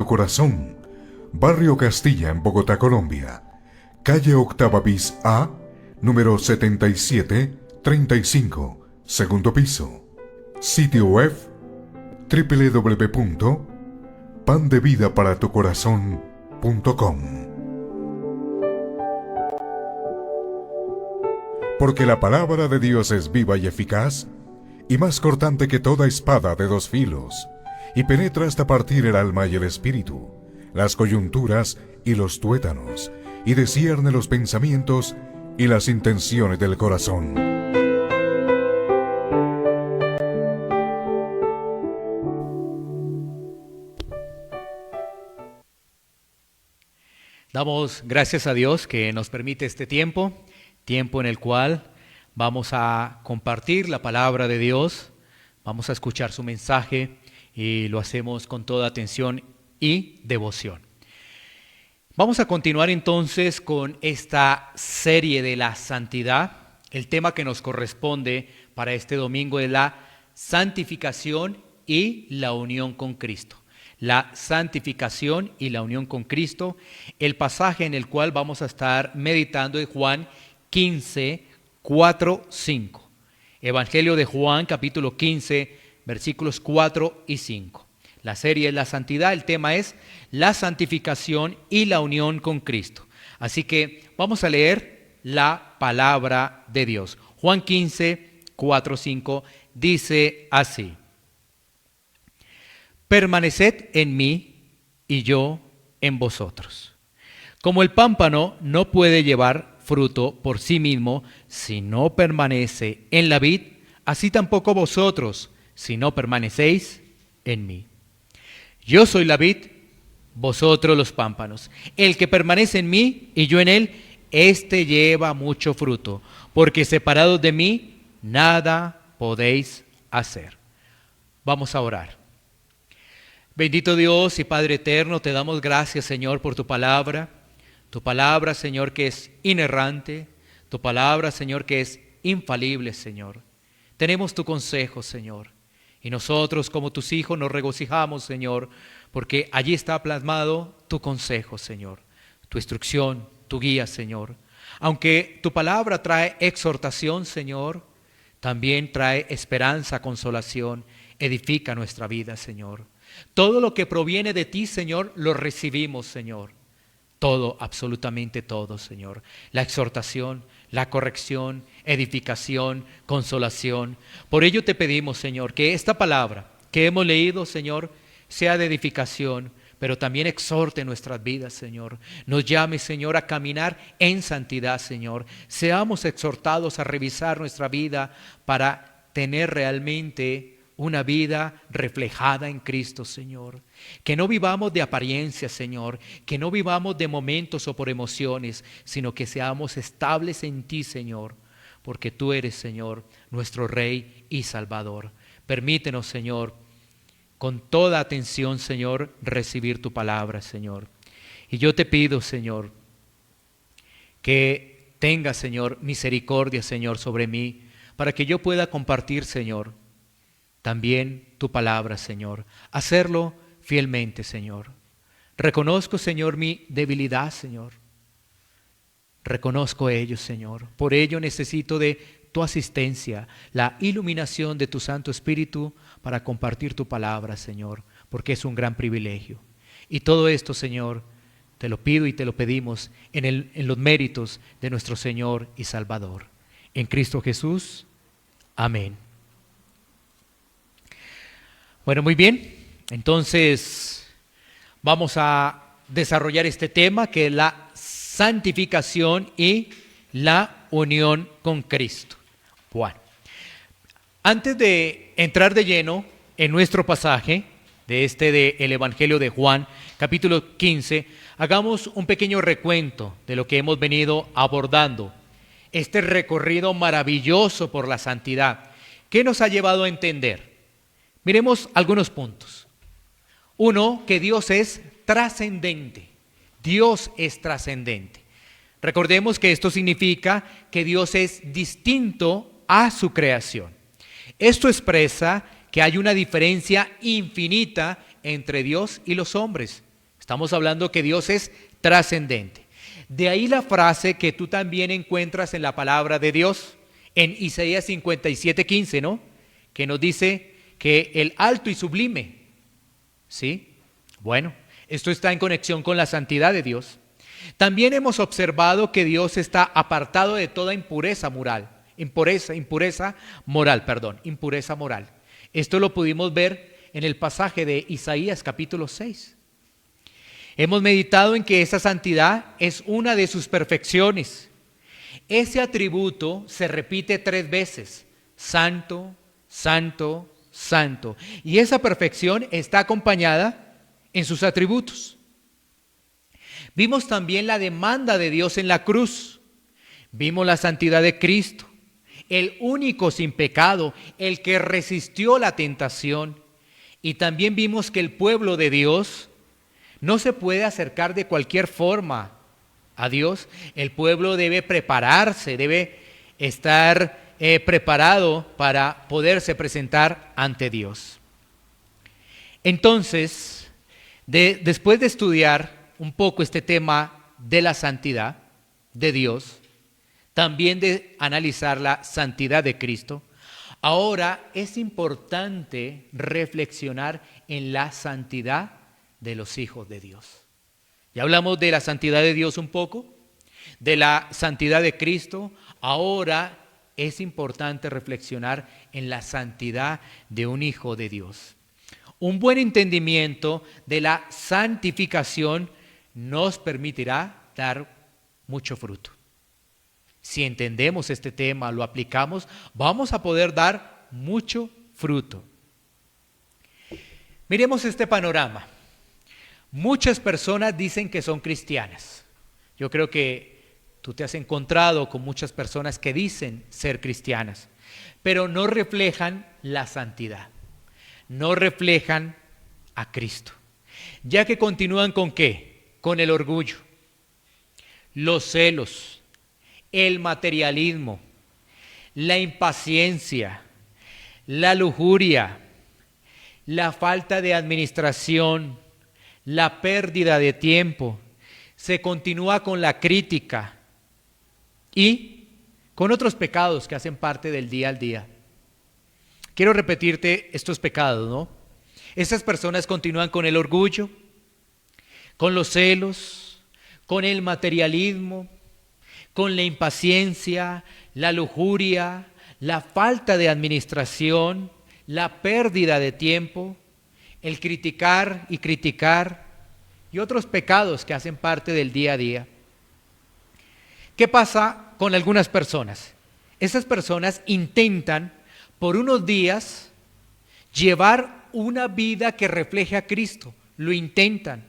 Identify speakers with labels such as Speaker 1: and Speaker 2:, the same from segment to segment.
Speaker 1: Corazón, Barrio Castilla en Bogotá, Colombia. Calle Octava bis A, número 7735, segundo piso. Sitio web www.pandevidaparatucorazon.com. Porque la palabra de Dios es viva y eficaz, y más cortante que toda espada de dos filos, y penetra hasta partir el alma y el espíritu, las coyunturas y los tuétanos, y discierne los pensamientos y las intenciones del corazón.
Speaker 2: Damos gracias a Dios que nos permite este tiempo en el cual vamos a compartir la palabra de Dios, vamos a escuchar su mensaje y lo hacemos con toda atención y devoción. Vamos a continuar entonces con esta serie de la santidad. El tema que nos corresponde para este domingo es la santificación y la unión con Cristo. La santificación y la unión con Cristo. El pasaje en el cual vamos a estar meditando es Juan 15, 4, 5. Evangelio de Juan, capítulo 15, versículos 4 y 5. La serie es la santidad, el tema es la santificación y la unión con Cristo. Así que vamos a leer la palabra de Dios. Juan 15, 4, 5 dice así: Permaneced en mí y yo en vosotros. Como el pámpano no puede llevar fruto por sí mismo si no permanece en la vid, así tampoco vosotros si no permanecéis en mí. Yo soy la vid, vosotros los pámpanos. El que permanece en mí y yo en él, éste lleva mucho fruto, porque separados de mí, nada podéis hacer. Vamos a orar. Bendito Dios y Padre eterno, te damos gracias, Señor, por tu palabra, Señor, que es inerrante, tu palabra, Señor, que es infalible, Señor. Tenemos tu consejo, Señor. Y nosotros, como tus hijos, nos regocijamos, Señor, porque allí está plasmado tu consejo, Señor, tu instrucción, tu guía, Señor. Aunque tu palabra trae exhortación, Señor, también trae esperanza, consolación, edifica nuestra vida, Señor. Todo lo que proviene de ti, Señor, lo recibimos, Señor. Todo, absolutamente todo, Señor. La exhortación, la corrección, edificación, consolación. Por ello te pedimos, Señor, que esta palabra que hemos leído, Señor, sea de edificación, pero también exhorte nuestras vidas, Señor. Nos llame, Señor, a caminar en santidad, Señor. Seamos exhortados a revisar nuestra vida para tener realmente una vida reflejada en Cristo, Señor. Que no vivamos de apariencia, Señor. Que no vivamos de momentos o por emociones, sino que seamos estables en ti, Señor. Porque tú eres, Señor, nuestro Rey y Salvador. Permítenos, Señor, con toda atención, Señor, recibir tu palabra, Señor. Y yo te pido, Señor, que tengas, Señor, misericordia, Señor, sobre mí, para que yo pueda compartir, Señor, también tu palabra, Señor. Hacerlo fielmente, Señor. Reconozco, Señor, mi debilidad, Señor. Reconozco ello, Señor. Por ello necesito de tu asistencia, la iluminación de tu Santo Espíritu para compartir tu palabra, Señor, porque es un gran privilegio. Y todo esto, Señor, te lo pido y te lo pedimos en los méritos de nuestro Señor y Salvador. En Cristo Jesús. Amén. Bueno, muy bien. Entonces, vamos a desarrollar este tema que es la santificación y la unión con Cristo. Bueno, antes de entrar de lleno en nuestro pasaje del Evangelio de Juan, capítulo 15, hagamos un pequeño recuento de lo que hemos venido abordando. Este recorrido maravilloso por la santidad. ¿Qué nos ha llevado a entender? Miremos algunos puntos. Uno, que Dios es trascendente. Dios es trascendente. Recordemos que esto significa que Dios es distinto a su creación. Esto expresa que hay una diferencia infinita entre Dios y los hombres. Estamos hablando que Dios es trascendente. De ahí la frase que tú también encuentras en la palabra de Dios, en Isaías 57:15, ¿no? Que nos dice que el alto y sublime, ¿sí? Bueno, esto está en conexión con la santidad de Dios. También hemos observado que Dios está apartado de toda impureza moral. Impureza moral. Esto lo pudimos ver en el pasaje de Isaías capítulo 6. Hemos meditado en que esa santidad es una de sus perfecciones. Ese atributo se repite 3 veces: santo, santo, santo. Y esa perfección está acompañada en sus atributos. Vimos también la demanda de Dios en la cruz. Vimos la santidad de Cristo, el único sin pecado, el que resistió la tentación. Y también vimos que el pueblo de Dios no se puede acercar de cualquier forma a Dios. El pueblo debe prepararse, debe estar preparado para poderse presentar ante Dios. Entonces, después de estudiar un poco este tema de la santidad de Dios, también de analizar la santidad de Cristo, ahora es importante reflexionar en la santidad de los hijos de Dios. Ya hablamos de la santidad de Dios un poco, de la santidad de Cristo. Ahora es importante reflexionar en la santidad de un hijo de Dios. Un buen entendimiento de la santificación nos permitirá dar mucho fruto. Si entendemos este tema, lo aplicamos, vamos a poder dar mucho fruto. Miremos este panorama. Muchas personas dicen que son cristianas. Yo creo que tú te has encontrado con muchas personas que dicen ser cristianas, pero no reflejan la santidad, no reflejan a Cristo, ya que continúan ¿con qué? Con el orgullo, los celos, el materialismo, la impaciencia, la lujuria, la falta de administración, la pérdida de tiempo. Se continúa con la crítica y con otros pecados que hacen parte del día al día. Quiero repetirte estos pecados, ¿no? Esas personas continúan con el orgullo, con los celos, con el materialismo, con la impaciencia, la lujuria, la falta de administración, la pérdida de tiempo, el criticar y otros pecados que hacen parte del día a día. ¿Qué pasa con algunas personas? Esas personas intentan por unos días llevar una vida que refleje a Cristo, lo intentan,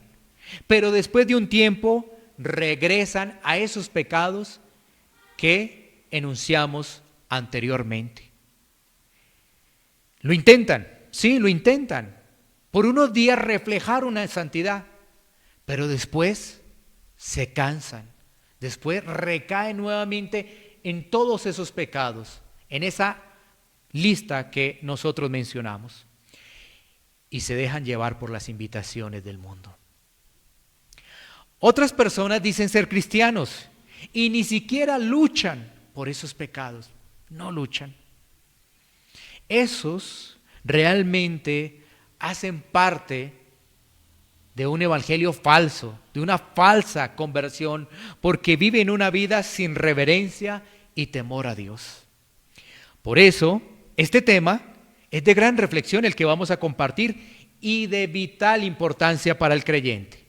Speaker 2: pero después de un tiempo regresan a esos pecados que enunciamos anteriormente. Lo intentan, sí, lo intentan, por unos días reflejar una santidad, pero después se cansan, después recaen nuevamente en todos esos pecados, en esa lista que nosotros mencionamos, y se dejan llevar por las invitaciones del mundo. Otras personas dicen ser cristianos y ni siquiera luchan por esos pecados, no luchan. Esos realmente hacen parte de un evangelio falso, de una falsa conversión, porque viven una vida sin reverencia y temor a Dios. Por eso, este tema es de gran reflexión el que vamos a compartir y de vital importancia para el creyente.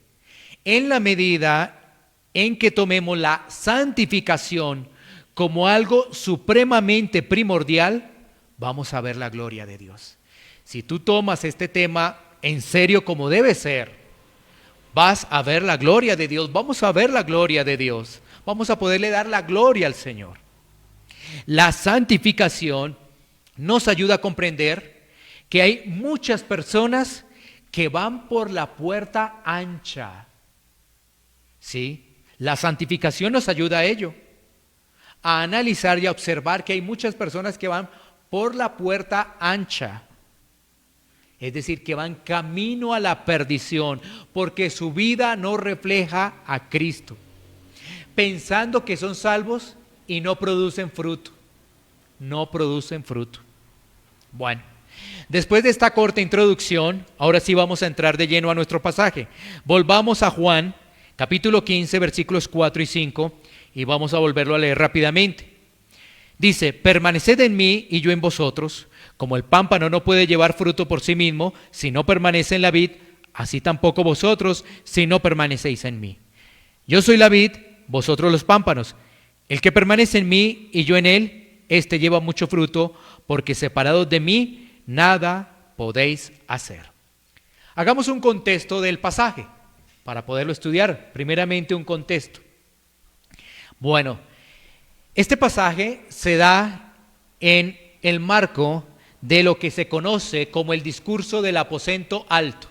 Speaker 2: En la medida en que tomemos la santificación como algo supremamente primordial, vamos a ver la gloria de Dios. Si tú tomas este tema en serio como debe ser, vas a ver la gloria de Dios, vamos a ver la gloria de Dios, vamos a poderle dar la gloria al Señor. La santificación nos ayuda a comprender que hay muchas personas que van por la puerta ancha. ¿Sí? La santificación nos ayuda a ello, a analizar y a observar que hay muchas personas que van por la puerta ancha. es decir, que van camino a la perdición, porque su vida no refleja a Cristo, pensando que son salvos y no producen fruto, no producen fruto. Bueno, después de esta corta introducción, ahora sí vamos a entrar de lleno a nuestro pasaje. Volvamos a Juan, capítulo 15, versículos 4 y 5, y vamos a volverlo a leer rápidamente. Dice: permaneced en mí y yo en vosotros. Como el pámpano no puede llevar fruto por sí mismo si no permanece en la vid, así tampoco vosotros si no permanecéis en mí. Yo soy la vid, vosotros los pámpanos. El que permanece en mí y yo en él, éste lleva mucho fruto, porque separados de mí nada podéis hacer. Hagamos un contexto del pasaje para poderlo estudiar. Primeramente, un contexto. Bueno, este pasaje se da en el marco de lo que se conoce como el discurso del aposento alto.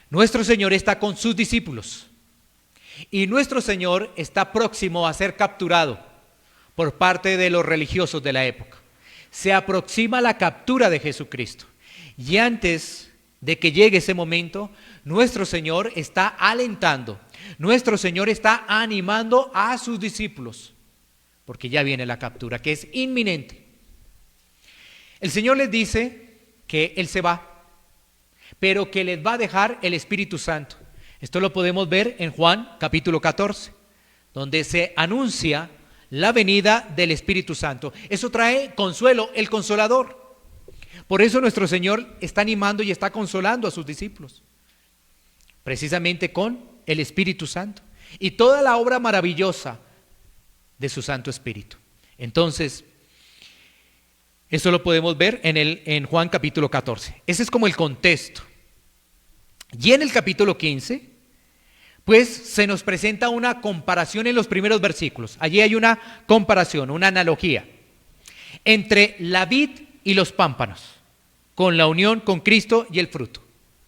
Speaker 2: Nuestro Señor está con sus discípulos y nuestro Señor está próximo a ser capturado por parte de los religiosos de la época. Se aproxima la captura de Jesucristo y antes de que llegue ese momento, nuestro Señor está alentando, nuestro Señor está animando a sus discípulos, porque ya viene la captura, que es inminente. El Señor les dice que Él se va, pero que les va a dejar el Espíritu Santo. Esto lo podemos ver en Juan capítulo 14, donde se anuncia la venida del Espíritu Santo. Eso trae consuelo, el Consolador. Por eso nuestro Señor está animando y está consolando a sus discípulos, precisamente con el Espíritu Santo y toda la obra maravillosa de su Santo Espíritu. Entonces, eso lo podemos ver en Juan capítulo 14. Ese es como el contexto. Y en el capítulo 15, pues se nos presenta una comparación en los primeros versículos. Allí hay una comparación, una analogía entre la vid y los pámpanos, con la unión con Cristo y el fruto.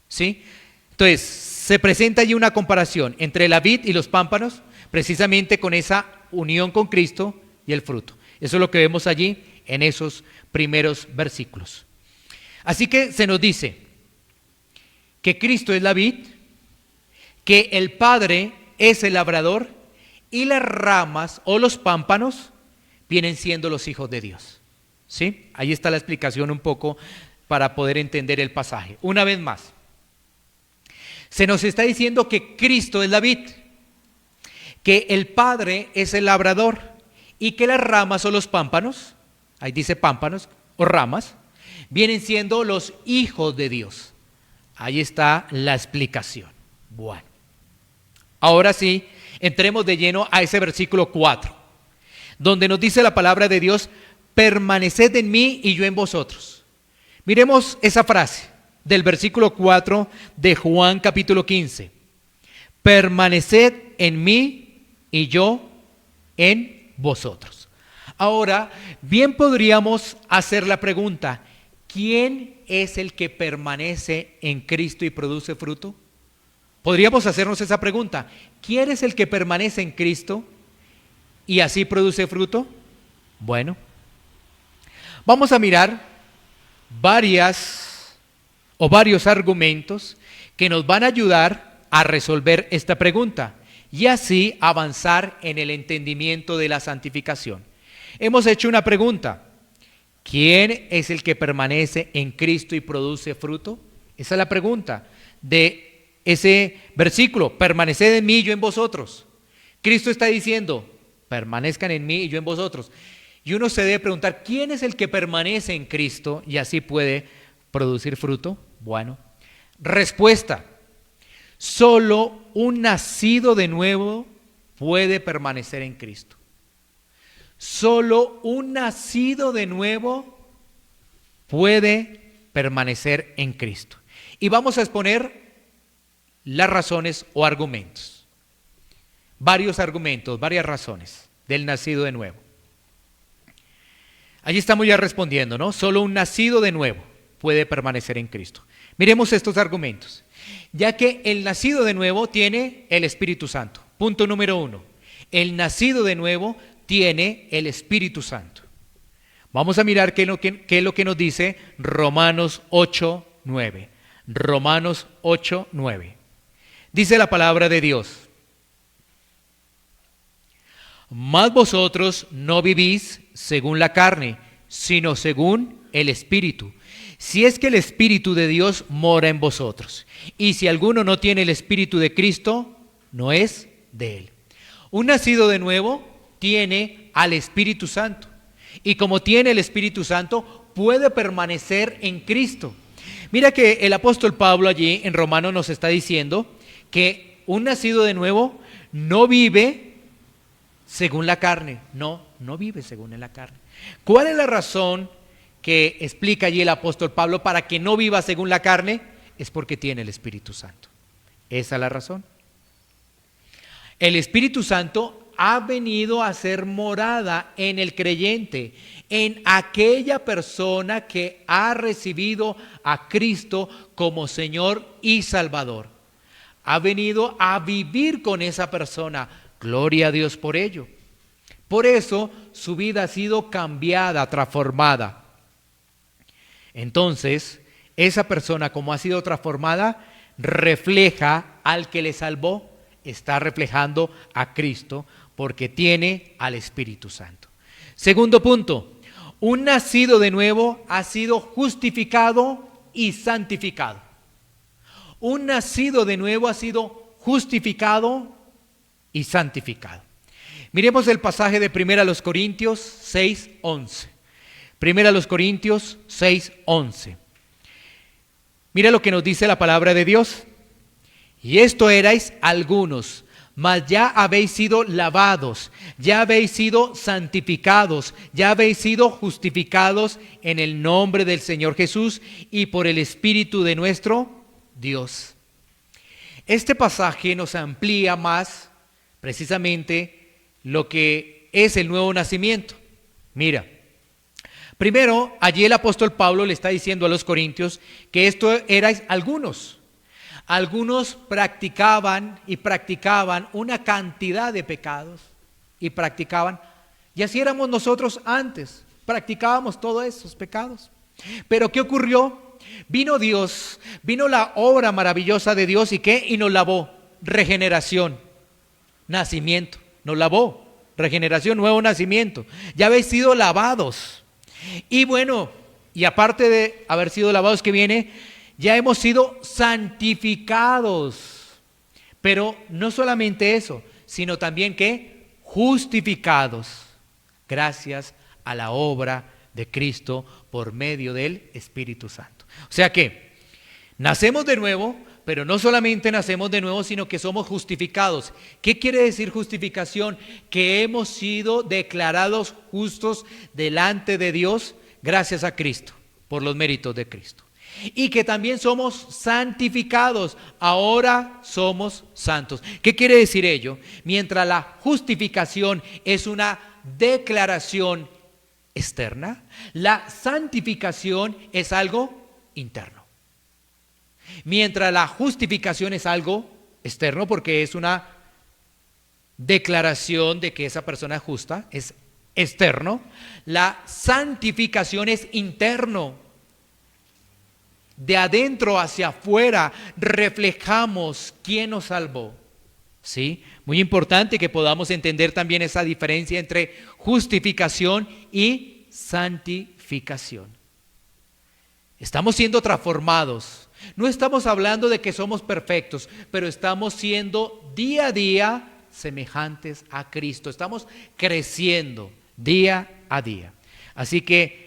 Speaker 2: ¿Sí? Entonces, se presenta allí una comparación entre la vid y los pámpanos, precisamente con esa unión con Cristo y el fruto. Eso es lo que vemos allí en esos primeros versículos. Así que se nos dice que Cristo es la vid, que el Padre es el labrador y las ramas o los pámpanos vienen siendo los hijos de Dios. ¿Sí? Ahí está la explicación un poco para poder entender el pasaje. Una vez más, se nos está diciendo que Cristo es la vid, que el Padre es el labrador y que las ramas o los pámpanos, ahí dice pámpanos o ramas, vienen siendo los hijos de Dios. Ahí está la explicación. Bueno, ahora sí, entremos de lleno a ese versículo 4, donde nos dice la palabra de Dios: permaneced en mí y yo en vosotros. Miremos esa frase del versículo 4 de Juan capítulo 15. Permaneced en mí y yo en vosotros. Ahora, bien podríamos hacer la pregunta: ¿quién es el que permanece en Cristo y produce fruto? Podríamos hacernos esa pregunta: ¿quién es el que permanece en Cristo y así produce fruto? Bueno, vamos a mirar varios argumentos que nos van a ayudar a resolver esta pregunta y así avanzar en el entendimiento de la santificación. Hemos hecho una pregunta: ¿quién es el que permanece en Cristo y produce fruto? Esa es la pregunta de ese versículo: permaneced en mí y yo en vosotros. Cristo está diciendo: permanezcan en mí y yo en vosotros. Y uno se debe preguntar: ¿quién es el que permanece en Cristo y así puede producir fruto? Bueno, respuesta: solo un nacido de nuevo puede permanecer en Cristo. Solo un nacido de nuevo puede permanecer en Cristo. Y vamos a exponer las razones o argumentos. Varios argumentos, varias razones del nacido de nuevo. Allí estamos ya respondiendo, ¿no? Solo un nacido de nuevo puede permanecer en Cristo. Miremos estos argumentos. Ya que el nacido de nuevo tiene el Espíritu Santo. Punto número 1. El nacido de nuevo tiene el Espíritu Santo. Vamos a mirar qué es lo que nos dice Romanos 8, 9. Romanos 8, 9. Dice la palabra de Dios: mas vosotros no vivís según la carne, sino según el Espíritu. Si es que el Espíritu de Dios mora en vosotros. Y si alguno no tiene el Espíritu de Cristo, no es de él. Un nacido de nuevo tiene al Espíritu Santo. Y como tiene el Espíritu Santo, puede permanecer en Cristo. Mira que el apóstol Pablo allí en Romanos nos está diciendo que un nacido de nuevo no vive según la carne. No vive según la carne. ¿Cuál es la razón que explica allí el apóstol Pablo para que no viva según la carne? Es porque tiene el Espíritu Santo. Esa es la razón. El Espíritu Santo ha venido a ser morada en el creyente, en aquella persona que ha recibido a Cristo como Señor y Salvador. Ha venido a vivir con esa persona. Gloria a Dios por ello. Por eso su vida ha sido cambiada, transformada. Entonces, esa persona, como ha sido transformada, refleja al que le salvó, está reflejando a Cristo porque tiene al Espíritu Santo. Segundo punto, un nacido de nuevo ha sido justificado y santificado. Un nacido de nuevo ha sido justificado y santificado. Miremos el pasaje de 1 Corintios 6, 11. 1 Corintios 6, 11. Mira lo que nos dice la palabra de Dios. Y esto erais algunos, mas ya habéis sido lavados, ya habéis sido santificados, ya habéis sido justificados en el nombre del Señor Jesús y por el Espíritu de nuestro Dios. Este pasaje nos amplía más precisamente lo que es el nuevo nacimiento. Mira, primero, allí el apóstol Pablo le está diciendo a los corintios que esto erais algunos. Algunos practicaban una cantidad de pecados y así éramos nosotros antes, practicábamos todos esos pecados. Pero ¿qué ocurrió? Vino Dios, vino la obra maravillosa de Dios y ¿qué? Y nos lavó, regeneración, nacimiento, nos lavó, regeneración, nuevo nacimiento, ya habéis sido lavados. Y bueno, y aparte de haber sido lavados, que viene, ya hemos sido santificados. Pero no solamente eso, sino también que justificados gracias a la obra de Cristo por medio del Espíritu Santo. O sea que nacemos de nuevo, pero no solamente nacemos de nuevo, sino que somos justificados. ¿Qué quiere decir justificación? Que hemos sido declarados justos delante de Dios gracias a Cristo, por los méritos de Cristo. Y que también somos santificados, ahora somos santos. ¿Qué quiere decir ello? Mientras la justificación es una declaración externa, la santificación es algo interno. Mientras la justificación es algo externo porque es una declaración de que esa persona es justa, es externo, la santificación es interno. De adentro hacia afuera reflejamos quién nos salvó. ¿Sí? Muy importante que podamos entender también esa diferencia entre justificación y santificación. Estamos siendo transformados. No estamos hablando de que somos perfectos, pero estamos siendo día a día semejantes a Cristo. Estamos creciendo día a día. Así que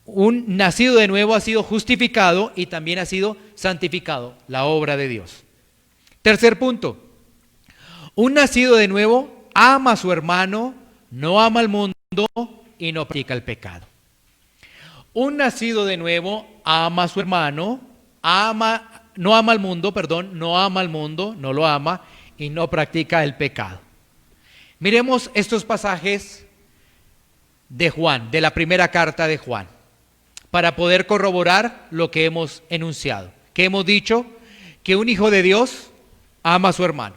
Speaker 2: un nacido de nuevo ha sido justificado y también ha sido santificado, la obra de Dios. Tercer punto, un nacido de nuevo ama a su hermano, no ama al mundo y no practica el pecado. Un nacido de nuevo ama a su hermano, no ama al mundo, no lo ama y no practica el pecado. Miremos estos pasajes de Juan, de la primera carta de Juan, para poder corroborar lo que hemos enunciado, que hemos dicho que un hijo de Dios ama a su hermano,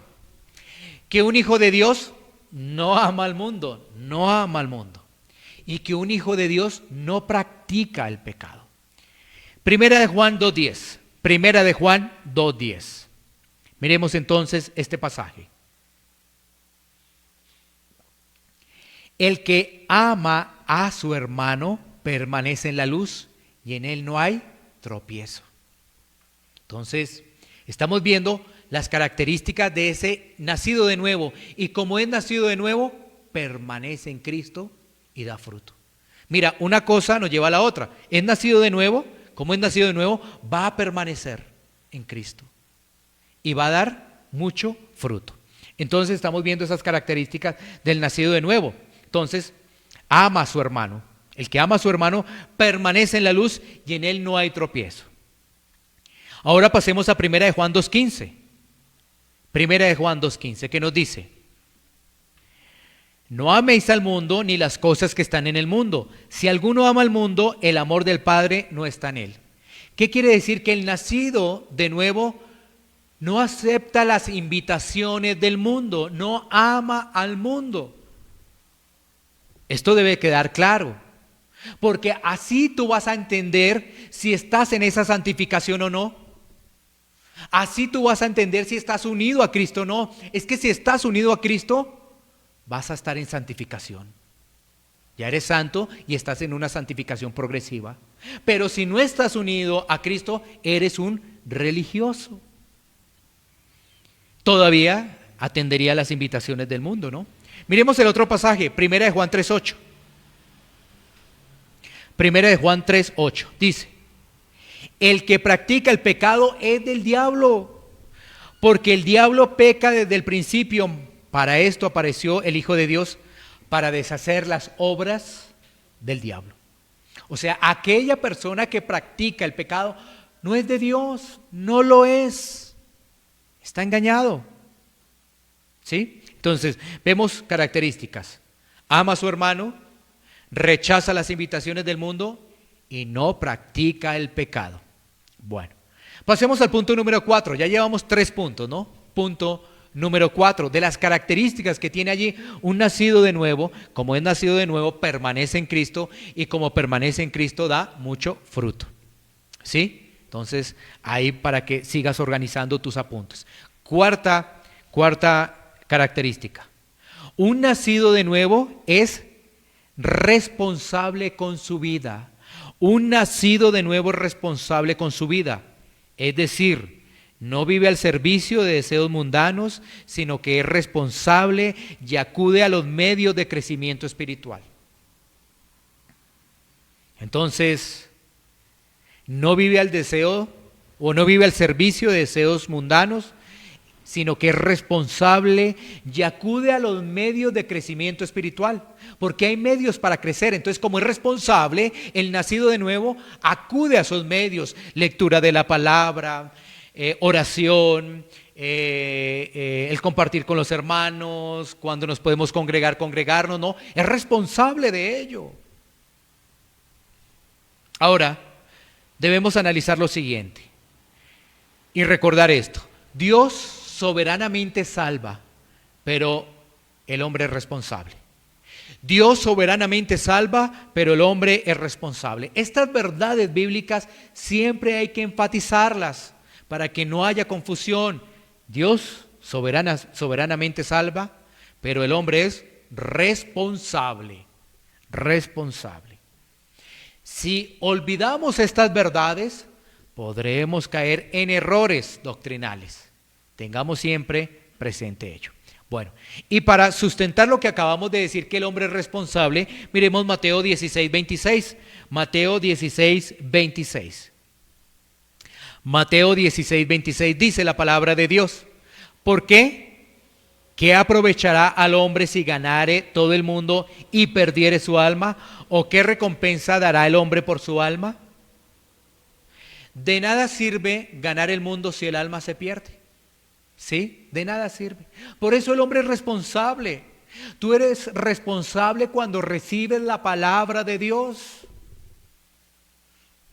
Speaker 2: que un hijo de Dios no ama al mundo, y que un hijo de Dios no practica el pecado. Primera de Juan 2:10, Primera de Juan 2:10. Miremos entonces este pasaje. El que ama a su hermano permanece en la luz y en él no hay tropiezo. Entonces, estamos viendo las características de ese nacido de nuevo. Y como es nacido de nuevo, permanece en Cristo y da fruto. Mira, una cosa nos lleva a la otra. Es nacido de nuevo, como es nacido de nuevo, va a permanecer en Cristo y va a dar mucho fruto. Entonces estamos viendo esas características del nacido de nuevo. Entonces, ama a su hermano. El que ama a su hermano permanece en la luz y en él no hay tropiezo. Ahora pasemos a Primera de Juan 2:15. Primera de Juan 2:15, que nos dice: no améis al mundo ni las cosas que están en el mundo. Si alguno ama al mundo, el amor del Padre no está en él. ¿Qué quiere decir? Que el nacido de nuevo no acepta las invitaciones del mundo, no ama al mundo. Esto debe quedar claro, porque así tú vas a entender si estás en esa santificación o no. Así tú vas a entender si estás unido a Cristo o no. Es que si estás unido a Cristo, vas a estar en santificación. Ya eres santo y estás en una santificación progresiva. Pero si no estás unido a Cristo, eres un religioso. Todavía atendería las invitaciones del mundo, ¿no? Miremos el otro pasaje, Primera de Juan 3:8. Primera de Juan 3:8 dice: el que practica el pecado es del diablo, porque el diablo peca desde el principio. Para esto apareció el Hijo de Dios, para deshacer las obras del diablo. O sea, aquella persona que practica el pecado no es de Dios, no lo es. Está engañado. ¿Sí? Entonces, vemos características. Ama a su hermano, rechaza las invitaciones del mundo y no practica el pecado. Bueno, pasemos al punto número 4. Ya llevamos 3 puntos, ¿no? Punto número 4, de las características que tiene allí un nacido de nuevo. Como es nacido de nuevo, permanece en Cristo, y como permanece en Cristo da mucho fruto. ¿Sí? Entonces, ahí para que sigas organizando tus apuntes. Cuarta característica. Un nacido de nuevo es responsable con su vida. Un nacido de nuevo es responsable con su vida. Es decir, no vive al servicio de deseos mundanos, sino que es responsable y acude a los medios de crecimiento espiritual. Entonces, no vive al deseo o no vive al servicio de deseos mundanos, sino que es responsable y acude a los medios de crecimiento espiritual, porque hay medios para crecer. Entonces, como es responsable, el nacido de nuevo acude a esos medios: lectura de la palabra, oración, el compartir con los hermanos, cuando nos podemos congregarnos, ¿no? Es responsable de ello. Ahora, debemos analizar lo siguiente y recordar esto: Dios soberanamente salva, pero el hombre es responsable. Dios soberanamente salva, pero el hombre es responsable. Estas verdades bíblicas siempre hay que enfatizarlas para que no haya confusión. Dios soberanamente salva, pero el hombre es responsable. Responsable. Si olvidamos estas verdades, podremos caer en errores doctrinales. Tengamos siempre presente ello. Bueno, y para sustentar lo que acabamos de decir, que el hombre es responsable, miremos Mateo 16:26. Mateo 16:26. Mateo 16:26 dice la palabra de Dios: ¿por qué? ¿Qué aprovechará al hombre si ganare todo el mundo y perdiere su alma? ¿O qué recompensa dará el hombre por su alma? De nada sirve ganar el mundo si el alma se pierde. ¿Sí? De nada sirve. Por eso el hombre es responsable. Tú eres responsable cuando recibes la palabra de Dios.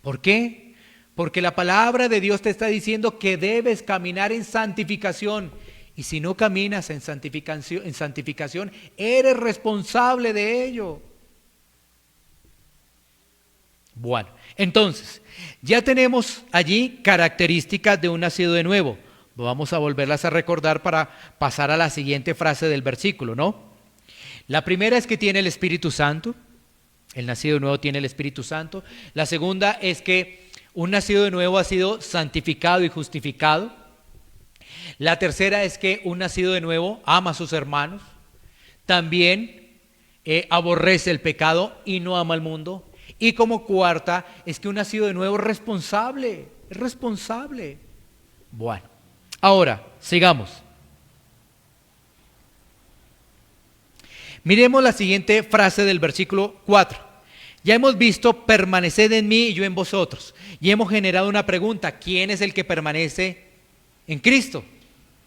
Speaker 2: ¿Por qué? Porque la palabra de Dios te está diciendo que debes caminar en santificación. Y si no caminas en santificación, eres responsable de ello. Bueno, entonces, ya tenemos allí características de un nacido de nuevo. Vamos a volverlas a recordar para pasar a la siguiente frase del versículo, ¿no? La primera es que tiene el Espíritu Santo. El nacido de nuevo tiene el Espíritu Santo. La segunda es que un nacido de nuevo ha sido santificado y justificado. La tercera es que un nacido de nuevo ama a sus hermanos. También aborrece el pecado y no ama al mundo. Y como cuarta es que un nacido de nuevo es responsable. Bueno, ahora, sigamos. Miremos la siguiente frase del versículo 4. Ya hemos visto, permaneced en mí y yo en vosotros. Y hemos generado una pregunta, ¿quién es el que permanece en Cristo?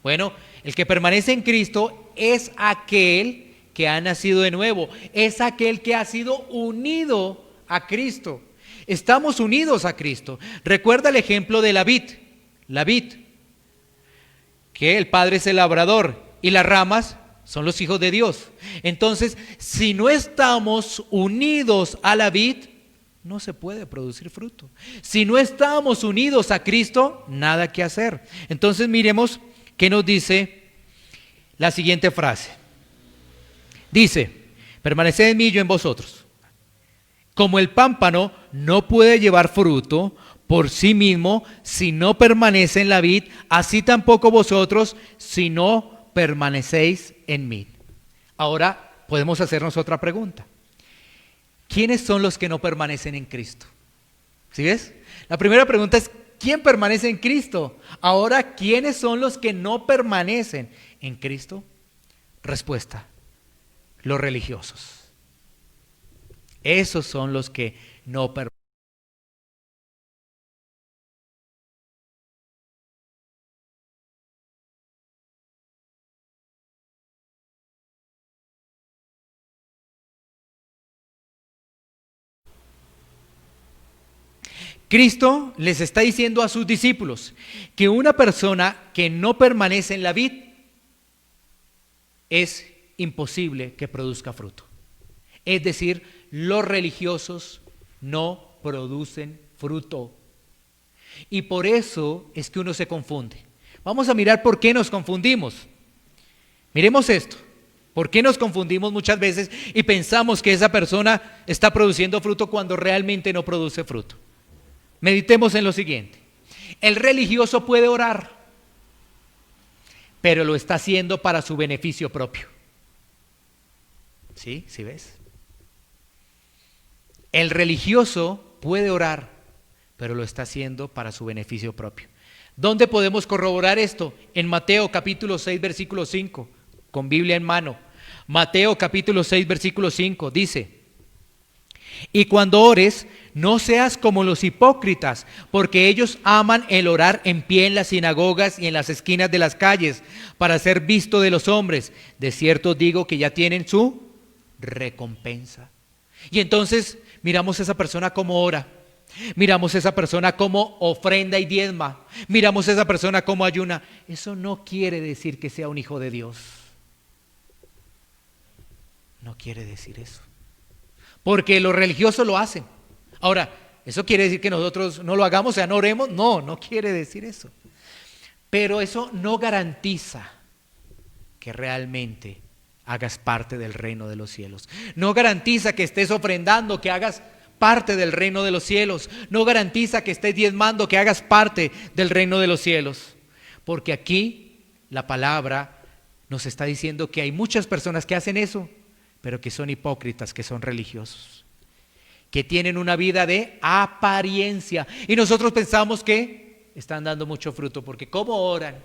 Speaker 2: Bueno, el que permanece en Cristo es aquel que ha nacido de nuevo, es aquel que ha sido unido a Cristo. Estamos unidos a Cristo. Recuerda el ejemplo de la vid, que el padre es el labrador y las ramas son los hijos de Dios. Entonces, si no estamos unidos a la vid, no se puede producir fruto. Si no estamos unidos a Cristo, nada que hacer. Entonces, miremos qué nos dice la siguiente frase. Dice, permaneced en mí y yo en vosotros. Como el pámpano no puede llevar fruto por sí mismo si no permanece en la vid, así tampoco vosotros si no permanecéis en mí. Ahora podemos hacernos otra pregunta. ¿Quiénes son los que no permanecen en Cristo? ¿Sí ves? La primera pregunta es, ¿quién permanece en Cristo? Ahora, ¿quiénes son los que no permanecen en Cristo? Respuesta, los religiosos. Esos son los que no permanecen. Cristo les está diciendo a sus discípulos que una persona que no permanece en la vid es imposible que produzca fruto. Es decir, los religiosos no producen fruto. Y por eso es que uno se confunde. Vamos a mirar por qué nos confundimos. Miremos esto. ¿Por qué nos confundimos muchas veces y pensamos que esa persona está produciendo fruto cuando realmente no produce fruto? Meditemos en lo siguiente. El religioso puede orar, pero lo está haciendo para su beneficio propio. ¿Sí? ¿Sí ves? El religioso puede orar, pero lo está haciendo para su beneficio propio. ¿Dónde podemos corroborar esto? En Mateo capítulo 6, versículo 5, con Biblia en mano. Mateo capítulo 6, versículo 5 dice: y cuando ores, no seas como los hipócritas, porque ellos aman el orar en pie en las sinagogas y en las esquinas de las calles, para ser visto de los hombres. De cierto digo que ya tienen su recompensa. Y entonces miramos a esa persona como ora, miramos a esa persona como ofrenda y diezma, miramos a esa persona como ayuna. Eso no quiere decir que sea un hijo de Dios. No quiere decir eso. Porque los religiosos lo hacen. Ahora, ¿eso quiere decir que nosotros no lo hagamos, o sea, no oremos? No, no quiere decir eso. Pero eso no garantiza que realmente hagas parte del reino de los cielos. No garantiza que estés ofrendando, que hagas parte del reino de los cielos. No garantiza que estés diezmando, que hagas parte del reino de los cielos. Porque aquí la palabra nos está diciendo que hay muchas personas que hacen eso, pero que son hipócritas, que son religiosos, que tienen una vida de apariencia. Y nosotros pensamos que están dando mucho fruto, porque ¿cómo oran?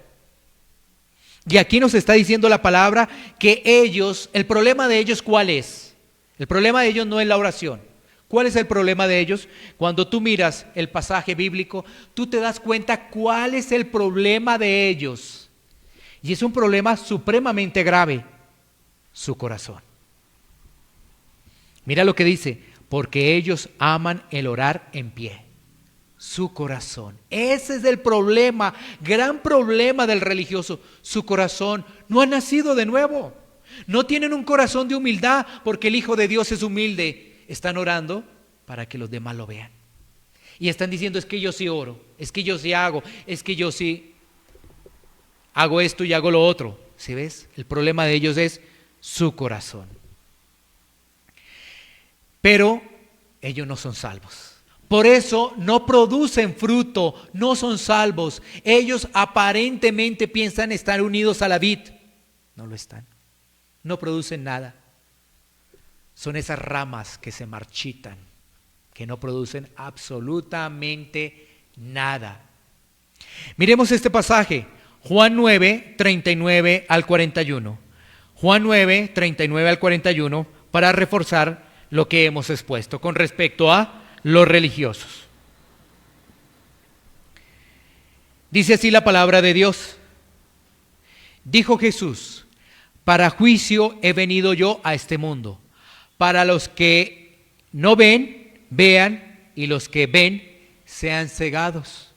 Speaker 2: Y aquí nos está diciendo la palabra que ellos, el problema de ellos, ¿cuál es? El problema de ellos no es la oración. ¿Cuál es el problema de ellos? Cuando tú miras el pasaje bíblico, tú te das cuenta cuál es el problema de ellos. Y es un problema supremamente grave: su corazón. Mira lo que dice: porque ellos aman el orar en pie. Su corazón. Ese es el problema, gran problema del religioso. Su corazón. No ha nacido de nuevo. No tienen un corazón de humildad, porque el Hijo de Dios es humilde. Están orando para que los demás lo vean. Y están diciendo, es que yo sí oro, es que yo sí hago, es que yo sí hago esto y hago lo otro. ¿Sí ves? El problema de ellos es su corazón. Pero ellos no son salvos. Por eso no producen fruto, no son salvos. Ellos aparentemente piensan estar unidos a la vid. No lo están. No producen nada. Son esas ramas que se marchitan, que no producen absolutamente nada. Miremos este pasaje, Juan 9, 39 al 41. Juan 9, 39 al 41, para reforzar lo que hemos expuesto con respecto a los religiosos. Dice así la palabra de Dios. Dijo Jesús: para juicio he venido yo a este mundo, para los que no ven, vean, y los que ven, sean cegados.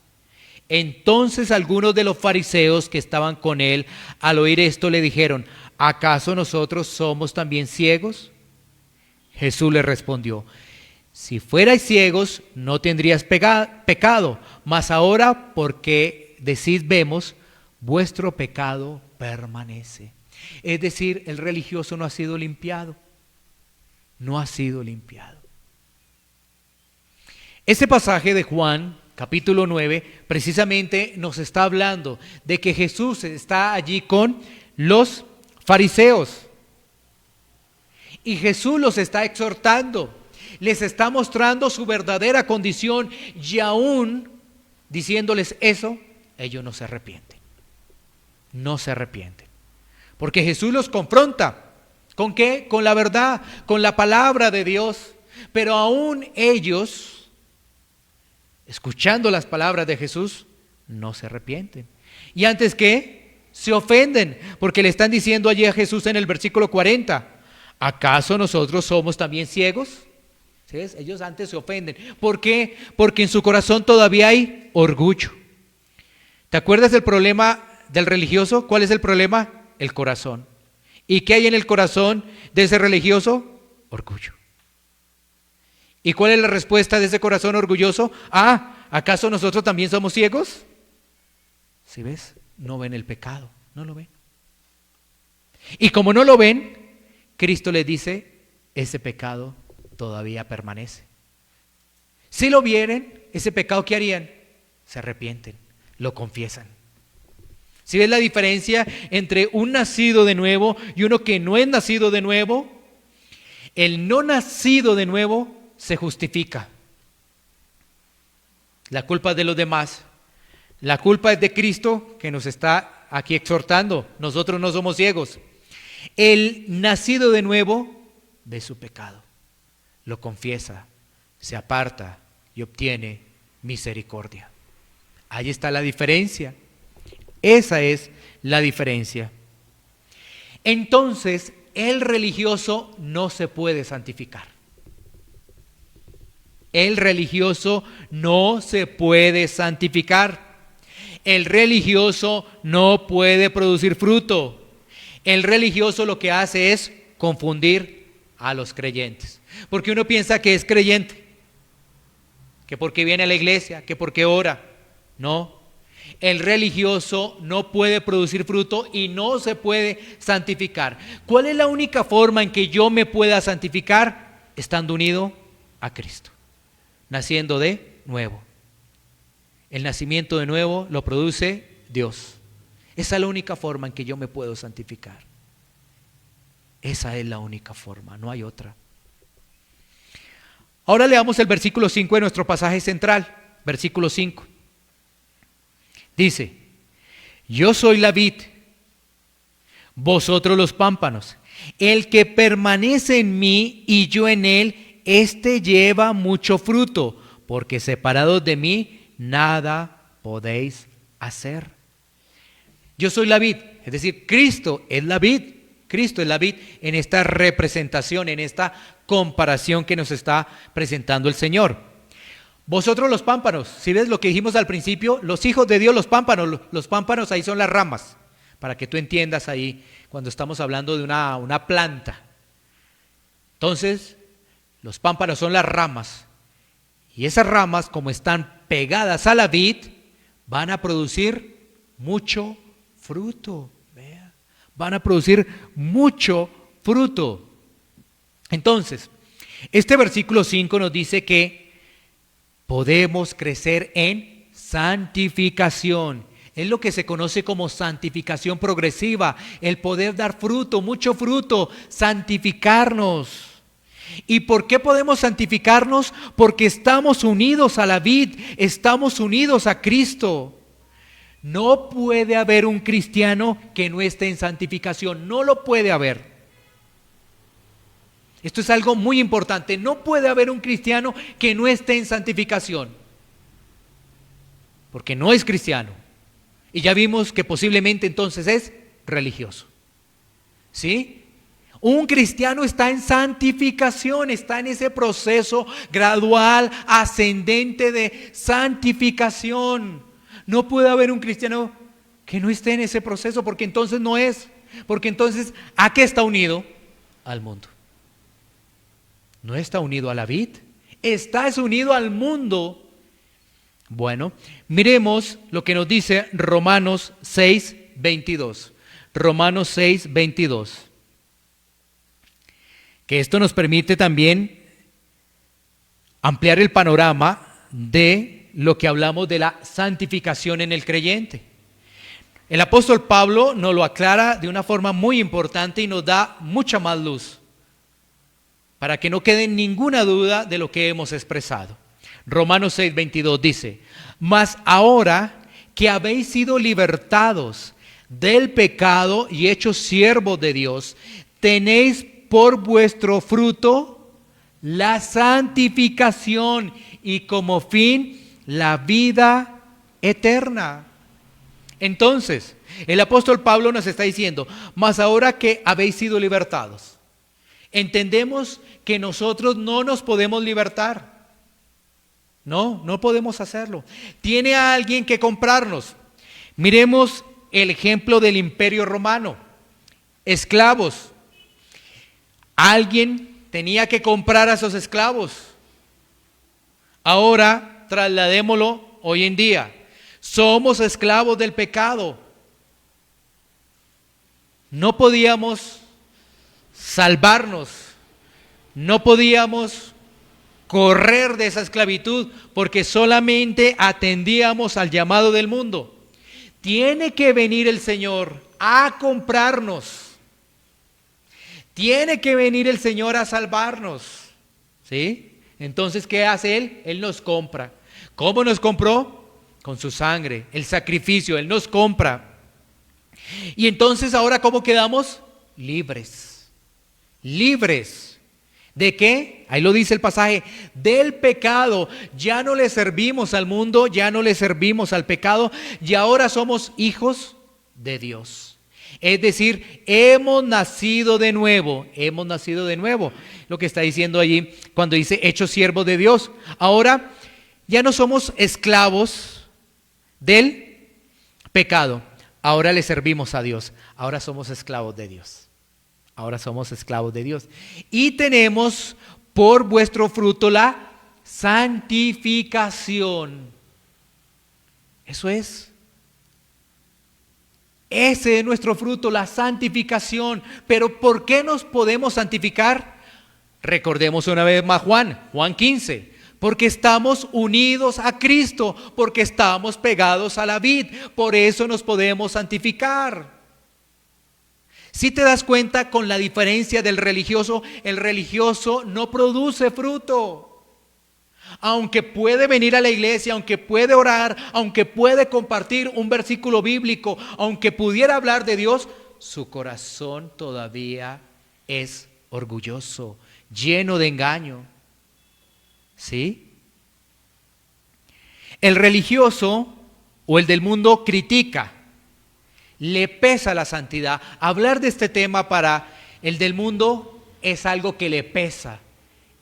Speaker 2: Entonces algunos de los fariseos que estaban con él, al oír esto, le dijeron: ¿acaso nosotros somos también ciegos? Jesús le respondió: si fuerais ciegos, no tendrías pecado, mas ahora, porque decís vemos, vuestro pecado permanece. Es decir, el religioso no ha sido limpiado. No ha sido limpiado. Este pasaje de Juan, capítulo 9, precisamente nos está hablando de que Jesús está allí con los fariseos. Y Jesús los está exhortando, les está mostrando su verdadera condición, y aún diciéndoles eso, ellos no se arrepienten. No se arrepienten. Porque Jesús los confronta. ¿Con qué? Con la verdad, con la palabra de Dios. Pero aún ellos, escuchando las palabras de Jesús, no se arrepienten. Y antes que se ofenden, porque le están diciendo allí a Jesús en el versículo 40, ¿acaso nosotros somos también ciegos? ¿Sí? Ellos antes se ofenden. ¿Por qué? Porque en su corazón todavía hay orgullo. ¿Te acuerdas del problema del religioso? ¿Cuál es el problema? El corazón. ¿Y qué hay en el corazón de ese religioso? Orgullo. ¿Y cuál es la respuesta de ese corazón orgulloso? ¿Acaso nosotros también somos ciegos? ¿Sí ves? No ven el pecado, no lo ven. Y como no lo ven, Cristo les dice, ese pecado todavía permanece. Si lo vieren, ese pecado, ¿qué harían? Se arrepienten, lo confiesan. ¿Sí ves la diferencia entre un nacido de nuevo y uno que no es nacido de nuevo? El no nacido de nuevo se justifica. La culpa es de los demás. La culpa es de Cristo, que nos está aquí exhortando. Nosotros no somos ciegos. El nacido de nuevo ve su pecado, lo confiesa, se aparta y obtiene misericordia. Ahí está la diferencia. Esa es la diferencia. Entonces, el religioso no se puede santificar. El religioso no se puede santificar. El religioso no puede producir fruto. El religioso lo que hace es confundir a los creyentes. Porque uno piensa que es creyente, que porque viene a la iglesia, que porque ora. No. El religioso no puede producir fruto y no se puede santificar. ¿Cuál es la única forma en que yo me pueda santificar? Estando unido a Cristo, naciendo de nuevo. El nacimiento de nuevo lo produce Dios. Esa es la única forma en que yo me puedo santificar. Esa es la única forma, no hay otra. Ahora leamos el versículo 5 de nuestro pasaje central. Versículo 5. Dice: yo soy la vid, vosotros los pámpanos. El que permanece en mí y yo en él, éste lleva mucho fruto, porque separados de mí nada podéis hacer. Yo soy la vid, es decir, Cristo es la vid. Cristo es la vid en esta representación, en esta comparación que nos está presentando el Señor. Vosotros los pámpanos, si ves lo que dijimos al principio, los hijos de Dios, los pámpanos ahí son las ramas, para que tú entiendas ahí cuando estamos hablando de una planta. Entonces, los pámpanos son las ramas Y esas ramas, como están pegadas a la vid, van a producir mucho fruto. Vea, van a producir mucho fruto. Entonces, este versículo 5 nos dice que podemos crecer en santificación. Es lo que se conoce como santificación progresiva, el poder dar fruto, mucho fruto, santificarnos. ¿Y por qué podemos santificarnos? Porque estamos unidos a la vid, estamos unidos a Cristo. No puede haber un cristiano que no esté en santificación, no lo puede haber. Esto es algo muy importante, no puede haber un cristiano que no esté en santificación, porque no es cristiano. Y ya vimos que posiblemente entonces es religioso. ¿Sí? Un cristiano está en santificación, está en ese proceso gradual, ascendente de santificación. No puede haber un cristiano que no esté en ese proceso, porque entonces no es. Porque entonces, ¿a qué está unido? Al mundo. No está unido a la vid, está unido al mundo. Bueno, miremos lo que nos dice Romanos 6:22. Romanos 6:22. Que esto nos permite también ampliar el panorama de lo que hablamos de la santificación en el creyente. El apóstol Pablo nos lo aclara de una forma muy importante y nos da mucha más luz, para que no quede ninguna duda de lo que hemos expresado. Romanos 6:22 dice: mas ahora que habéis sido libertados del pecado y hechos siervos de Dios, tenéis por vuestro fruto la santificación y como fin la vida eterna. Entonces, el apóstol Pablo nos está diciendo: mas ahora que habéis sido libertados, entendemos que nosotros no nos podemos libertar. No podemos hacerlo. Tiene a alguien que comprarnos. Miremos el ejemplo del Imperio Romano. Esclavos. Alguien tenía que comprar a esos esclavos. Ahora, trasladémoslo hoy en día. Somos esclavos del pecado. No podíamos salvarnos. No podíamos correr de esa esclavitud porque solamente atendíamos al llamado del mundo. Tiene que venir el Señor a comprarnos. Tiene que venir el Señor a salvarnos. ¿Sí? Entonces, ¿qué hace Él? Él nos compra. ¿Cómo nos compró? Con su sangre, el sacrificio. Él nos compra. Y entonces, ¿ahora cómo quedamos? Libres. Libres. ¿De qué? Ahí lo dice el pasaje, del pecado. Ya no le servimos al mundo, ya no le servimos al pecado, y ahora somos hijos de Dios. Es decir, hemos nacido de nuevo, lo que está diciendo allí cuando dice hechos siervos de Dios. Ahora ya no somos esclavos del pecado, ahora le servimos a Dios, ahora somos esclavos de Dios. Ahora somos esclavos de Dios. Y tenemos por vuestro fruto la santificación. Eso es. Ese es nuestro fruto, la santificación. Pero ¿por qué nos podemos santificar? Recordemos una vez más Juan 15. Porque estamos unidos a Cristo, porque estamos pegados a la vid. Por eso nos podemos santificar. Si te das cuenta con la diferencia del religioso, el religioso no produce fruto. Aunque puede venir a la iglesia, aunque puede orar, aunque puede compartir un versículo bíblico, aunque pudiera hablar de Dios, su corazón todavía es orgulloso, lleno de engaño. ¿Sí? El religioso o el del mundo critica. Le pesa la santidad. Hablar de este tema para el del mundo es algo que le pesa,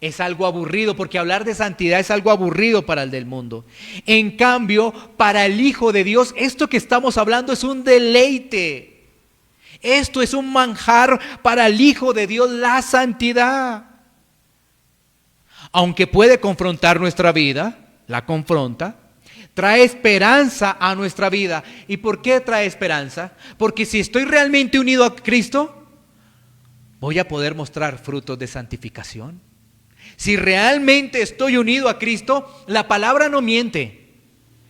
Speaker 2: es algo aburrido, porque hablar de santidad es algo aburrido para el del mundo. En cambio, para el Hijo de Dios, esto que estamos hablando es un deleite. Esto es un manjar para el Hijo de Dios, la santidad. aunque puede confrontar nuestra vida, la confronta, trae esperanza a nuestra vida. ¿Y por qué trae esperanza? Porque si estoy realmente unido a Cristo, voy a poder mostrar frutos de santificación. Si realmente estoy unido a Cristo, la palabra no miente.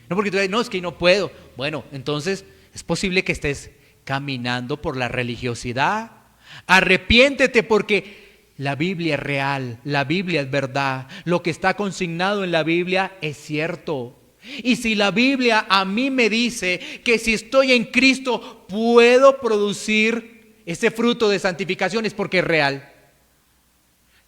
Speaker 2: No porque tú digas, no, es que no puedo. Bueno, entonces es posible que estés caminando por la religiosidad. Arrepiéntete porque la Biblia es real, la Biblia es verdad. Lo que está consignado en la Biblia es cierto. Y si la Biblia a mí me dice que si estoy en Cristo puedo producir ese fruto de santificación, es porque es real.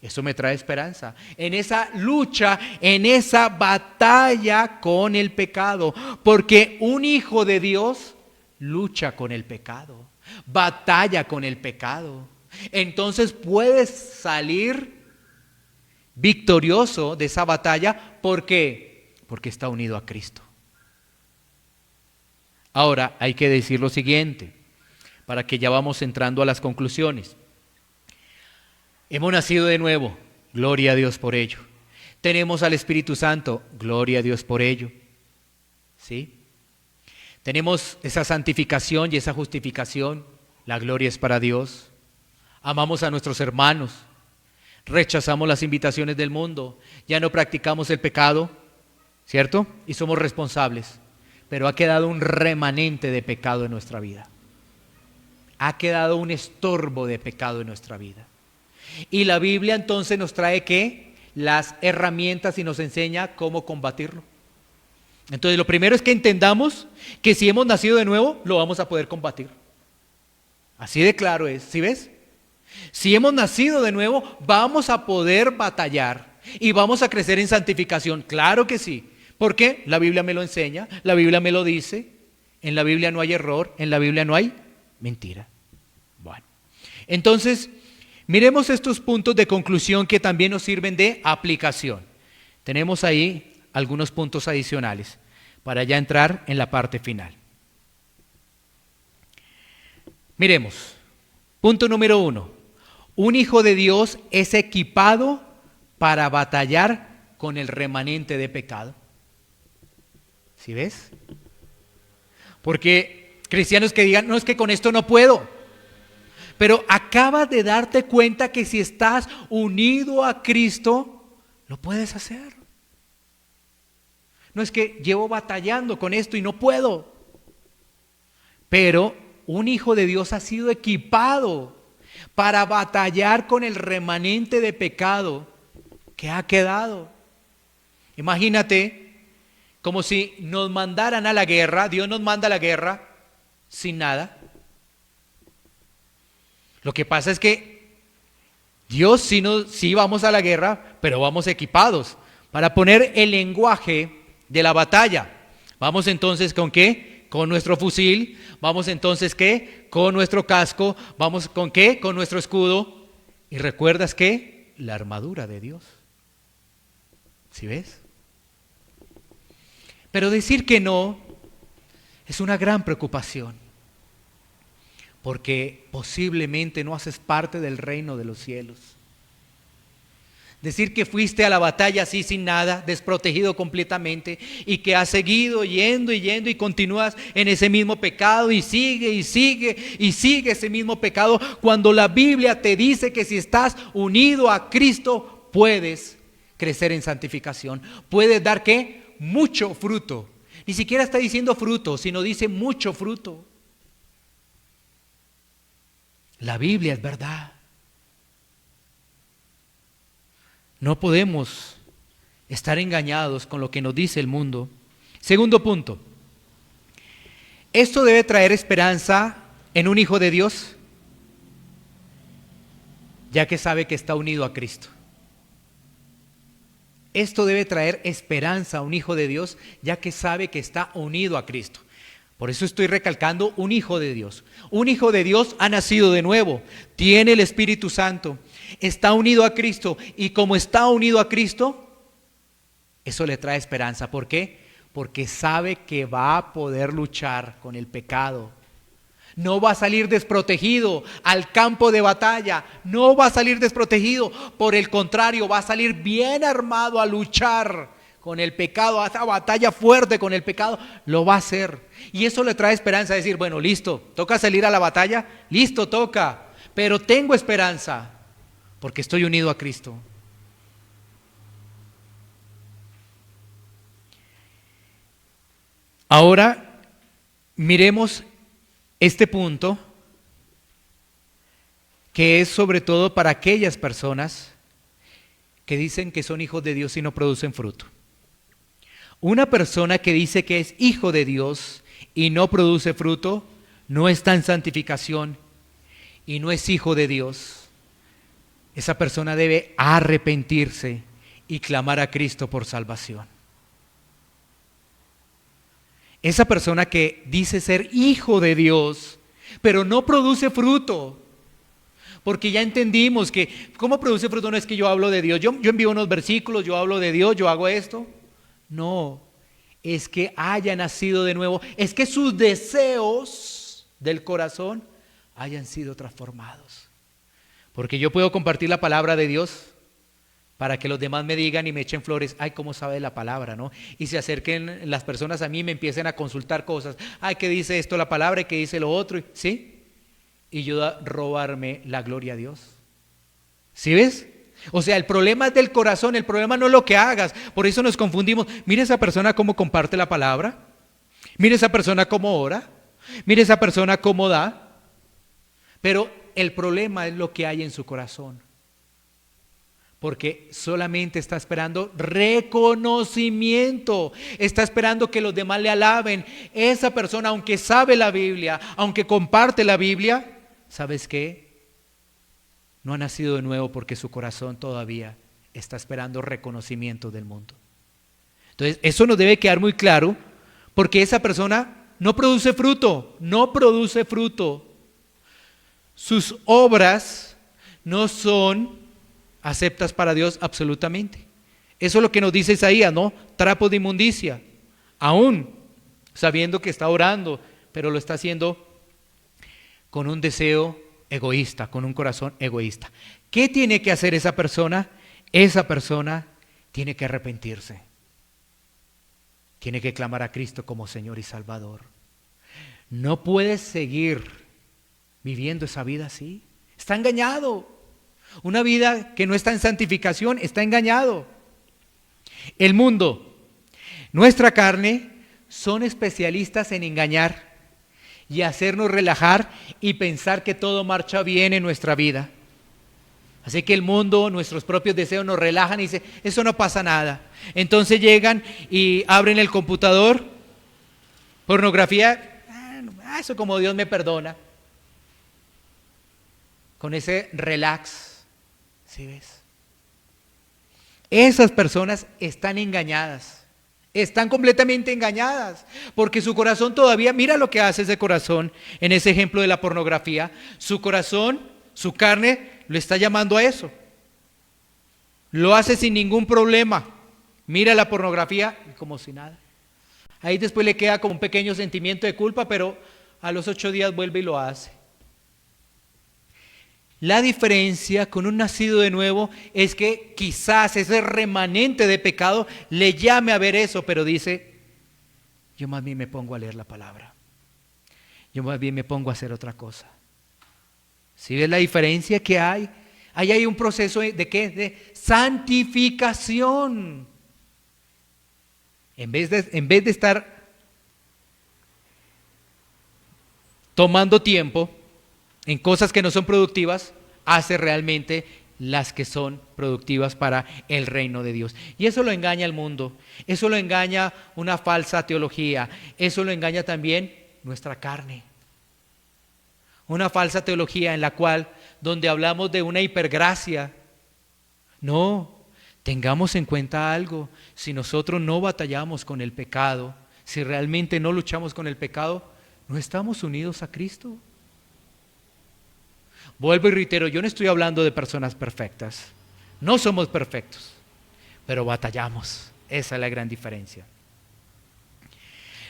Speaker 2: Eso me trae esperanza en esa lucha, en esa batalla con el pecado. Porque un hijo de Dios lucha con el pecado, batalla con el pecado. Entonces puedes salir victorioso de esa batalla. ¿Por qué? Porque está unido a Cristo. Ahora hay que decir lo siguiente, para que ya vamos entrando a las conclusiones. Hemos nacido de nuevo, gloria a Dios por ello. Tenemos al Espíritu Santo, gloria a Dios por ello. ¿Sí? Tenemos esa santificación y esa justificación, la gloria es para Dios. Amamos a nuestros hermanos, rechazamos las invitaciones del mundo, ya no practicamos el pecado, ¿cierto? Y somos responsables, pero ha quedado un remanente de pecado en nuestra vida. Ha quedado un estorbo de pecado en nuestra vida. Y la Biblia entonces nos trae ¿qué? Las herramientas y nos enseña cómo combatirlo. Entonces lo primero es que entendamos que si hemos nacido de nuevo, lo vamos a poder combatir. Así de claro es, ¿sí ves? Si hemos nacido de nuevo, vamos a poder batallar y vamos a crecer en santificación. Claro que sí. ¿Por qué? La Biblia me lo enseña, la Biblia me lo dice. En la Biblia no hay error, en la Biblia no hay mentira. Bueno, entonces miremos estos puntos de conclusión que también nos sirven de aplicación. Tenemos ahí algunos puntos adicionales para ya entrar en la parte final. Miremos, punto número 1. Un hijo de Dios es equipado para batallar con el remanente de pecado. ¿Sí ves? Porque cristianos que digan, no, es que con esto no puedo. Pero acabas de darte cuenta que si estás unido a Cristo, lo puedes hacer. No es que llevo batallando con esto y no puedo. Pero un hijo de Dios ha sido equipado para batallar con el remanente de pecado que ha quedado. Imagínate como si nos mandaran a la guerra, Dios nos manda a la guerra sin nada. Lo que pasa es que Dios sí vamos a la guerra, pero vamos equipados para poner el lenguaje de la batalla. Vamos entonces ¿con qué? Con nuestro fusil. Vamos entonces ¿qué? Con nuestro casco. Vamos ¿con qué? Con nuestro escudo. Y recuerdas ¿qué? La armadura de Dios. ¿Sí ves? Pero decir que no es una gran preocupación, porque posiblemente no haces parte del reino de los cielos. Decir que fuiste a la batalla así sin nada, desprotegido completamente, y que has seguido yendo y continúas en ese mismo pecado y sigue ese mismo pecado, cuando la Biblia te dice que si estás unido a Cristo puedes crecer en santificación, puedes dar ¿qué? Mucho fruto. Ni siquiera está diciendo fruto, sino dice mucho fruto. La Biblia es verdad. No podemos estar engañados con lo que nos dice el mundo. Segundo punto. Esto debe traer esperanza en un hijo de Dios, ya que sabe que está unido a Cristo. Esto debe traer esperanza a un hijo de Dios, ya que sabe que está unido a Cristo. Por eso estoy recalcando un hijo de Dios. Un hijo de Dios ha nacido de nuevo, tiene el Espíritu Santo, está unido a Cristo, y como está unido a Cristo, eso le trae esperanza. ¿Por qué? Porque sabe que va a poder luchar con el pecado. no va a salir desprotegido al campo de batalla, no va a salir desprotegido, por el contrario, va a salir bien armado a luchar con el pecado, a esa batalla fuerte con el pecado, lo va a hacer. Y eso le trae esperanza, decir, bueno, listo, toca salir a la batalla, listo, toca, pero tengo esperanza, porque estoy unido a Cristo. Ahora, miremos este punto, que es sobre todo para aquellas personas que dicen que son hijos de Dios y no producen fruto. Una persona que dice que es hijo de Dios y no produce fruto, no está en santificación y no es hijo de Dios. Esa persona debe arrepentirse y clamar a Cristo por salvación. Esa persona que dice ser hijo de Dios, pero no produce fruto, porque ya entendimos que, ¿cómo produce fruto? No es que yo hablo de Dios, yo envío unos versículos, yo hablo de Dios, yo hago esto. No, es que haya nacido de nuevo, es que sus deseos del corazón hayan sido transformados. Porque yo puedo compartir la palabra de Dios para que los demás me digan y me echen flores, ay, cómo sabe la palabra, ¿no? Y se acerquen las personas a mí y me empiecen a consultar cosas, ay, ¿qué dice esto la palabra y qué dice lo otro? ¿Sí? Y yo robarme la gloria a Dios. ¿Sí ves? O sea, el problema es del corazón, el problema no es lo que hagas, por eso nos confundimos. Mire esa persona cómo comparte la palabra, mire esa persona cómo ora, mire esa persona cómo da, pero el problema es lo que hay en su corazón. Porque solamente está esperando reconocimiento, está esperando que los demás le alaben. Esa persona, aunque sabe la Biblia, aunque comparte la Biblia, ¿sabes qué? No ha nacido de nuevo porque su corazón todavía está esperando reconocimiento del mundo. Entonces, eso nos debe quedar muy claro, porque esa persona no produce fruto, no produce fruto. Sus obras no son aceptas para Dios absolutamente. Eso es lo que nos dice Isaías, ¿no? Trapo de inmundicia, aún sabiendo que está orando, pero lo está haciendo con un deseo egoísta, con un corazón egoísta. ¿Qué tiene que hacer esa persona? Esa persona tiene que arrepentirse. Tiene que clamar a Cristo como Señor y Salvador. No puedes seguir viviendo esa vida así. Está engañado. Una vida que no está en santificación está engañado. El mundo, nuestra carne, son especialistas en engañar y hacernos relajar y pensar que todo marcha bien en nuestra vida. Así que el mundo, nuestros propios deseos nos relajan y dicen, eso no pasa nada. Entonces llegan y abren el computador, pornografía, eso como Dios me perdona. Con ese relax. ¿Sí ves? Esas personas están engañadas, están completamente engañadas, porque su corazón todavía, mira lo que hace ese corazón en ese ejemplo de la pornografía, su corazón, su carne, lo está llamando a eso, lo hace sin ningún problema, mira la pornografía como si nada, ahí después le queda como un pequeño sentimiento de culpa, pero a los 8 días vuelve y lo hace. La diferencia con un nacido de nuevo es que quizás ese remanente de pecado le llame a ver eso, pero dice, yo más bien me pongo a leer la palabra. Yo más bien me pongo a hacer otra cosa. ¿Sí ves la diferencia que hay? Ahí hay un proceso de ¿qué? De santificación. En vez de estar tomando tiempo en cosas que no son productivas, hace realmente las que son productivas para el reino de Dios. Y eso lo engaña al mundo, eso lo engaña una falsa teología, eso lo engaña también nuestra carne. Una falsa teología en la cual, donde hablamos de una hipergracia, no, tengamos en cuenta algo, si nosotros no batallamos con el pecado, si realmente no luchamos con el pecado, no estamos unidos a Cristo. Vuelvo y reitero, yo no estoy hablando de personas perfectas, no somos perfectos, pero batallamos, esa es la gran diferencia.